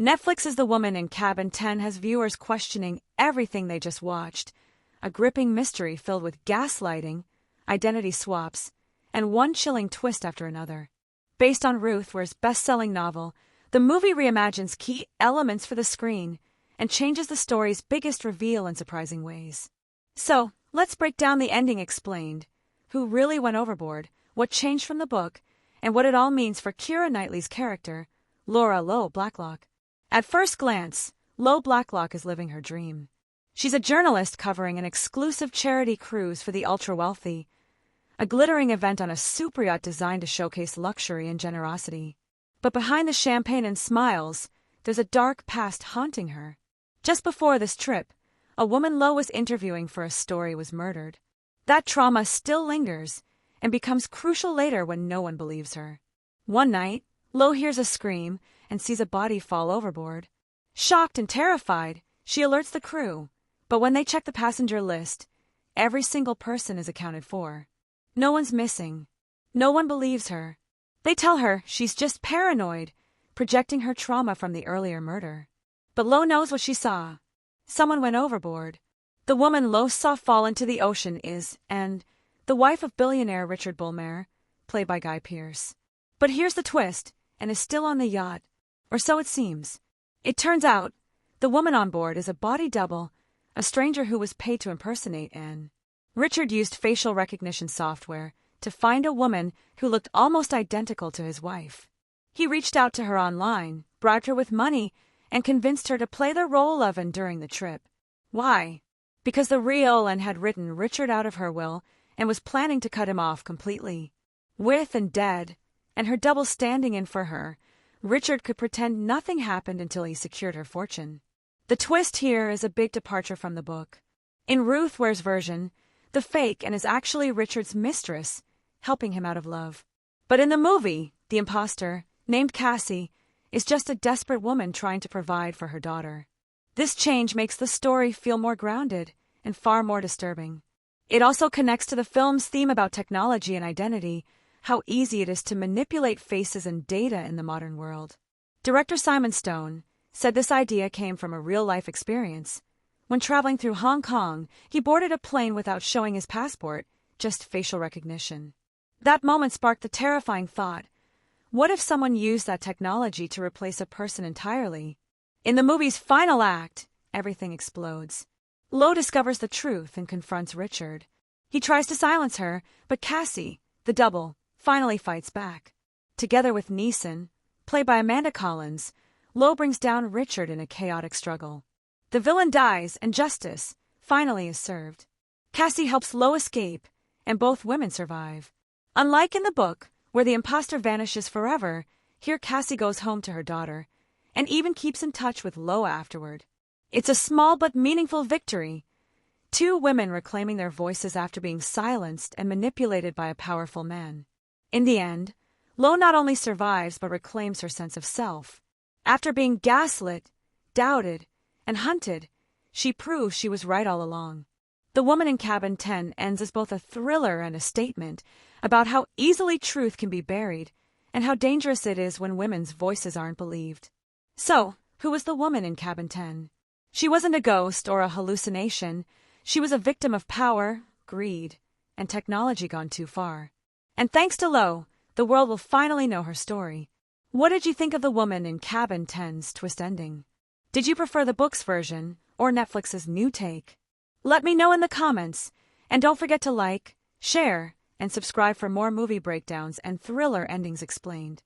Netflix's The Woman in Cabin 10 has viewers questioning everything they just watched, a gripping mystery filled with gaslighting, identity swaps, and one chilling twist after another. Based on Ruth Ware's best-selling novel, the movie reimagines key elements for the screen and changes the story's biggest reveal in surprising ways. So, let's break down the ending explained, who really went overboard, what changed from the book, and what it all means for Keira Knightley's character, Laura Lowe Blacklock. At first glance, Lowe Blacklock is living her dream. She's a journalist covering an exclusive charity cruise for the ultra-wealthy, a glittering event on a super yacht designed to showcase luxury and generosity. But behind the champagne and smiles, there's a dark past haunting her. Just before this trip, a woman Lowe was interviewing for a story was murdered. That trauma still lingers and becomes crucial later when no one believes her. One night, Lowe hears a scream and sees a body fall overboard. Shocked and terrified, she alerts the crew, but when they check the passenger list, every single person is accounted for. No one's missing. No one believes her. They tell her she's just paranoid, projecting her trauma from the earlier murder. But Lowe knows what she saw. Someone went overboard. The woman Lowe saw fall into the ocean is, and the wife of billionaire Richard Bulmer, played by Guy Pearce. But here's the twist, and is still on the yacht, or so it seems. It turns out, the woman on board is a body double, a stranger who was paid to impersonate Anne. Richard used facial recognition software to find a woman who looked almost identical to his wife. He reached out to her online, bribed her with money, and convinced her to play the role of Anne during the trip. Why? Because the real Anne had written Richard out of her will and was planning to cut him off completely. With Anne dead, and her double standing in for her, Richard could pretend nothing happened until he secured her fortune. The twist here is a big departure from the book. In Ruth Ware's version, the fake Anne is actually Richard's mistress, helping him out of love. But in the movie, the imposter, named Cassie, is just a desperate woman trying to provide for her daughter. This change makes the story feel more grounded and far more disturbing. It also connects to the film's theme about technology and identity, how easy it is to manipulate faces and data in the modern world. Director Simon Stone said this idea came from a real-life experience. When traveling through Hong Kong, he boarded a plane without showing his passport, just facial recognition. That moment sparked the terrifying thought, what if someone used that technology to replace a person entirely? In the movie's final act, everything explodes. Lowe discovers the truth and confronts Richard. He tries to silence her, but Cassie, the double, finally fights back. Together with Neeson, played by Amanda Collins, Lowe brings down Richard in a chaotic struggle. The villain dies, and justice, finally, is served. Cassie helps Lowe escape, and both women survive. Unlike in the book, where the imposter vanishes forever, here Cassie goes home to her daughter, and even keeps in touch with Lowe afterward. It's a small but meaningful victory. Two women reclaiming their voices after being silenced and manipulated by a powerful man. In the end, Lowe not only survives but reclaims her sense of self. After being gaslit, doubted, and hunted, she proves she was right all along. The Woman in Cabin 10 ends as both a thriller and a statement about how easily truth can be buried and how dangerous it is when women's voices aren't believed. So, who was the woman in Cabin 10? She wasn't a ghost or a hallucination. She was a victim of power, greed, and technology gone too far. And thanks to Lowe, the world will finally know her story. What did you think of The Woman in Cabin 10's twist ending? Did you prefer the book's version or Netflix's new take? Let me know in the comments, and don't forget to like, share, and subscribe for more movie breakdowns and thriller endings explained.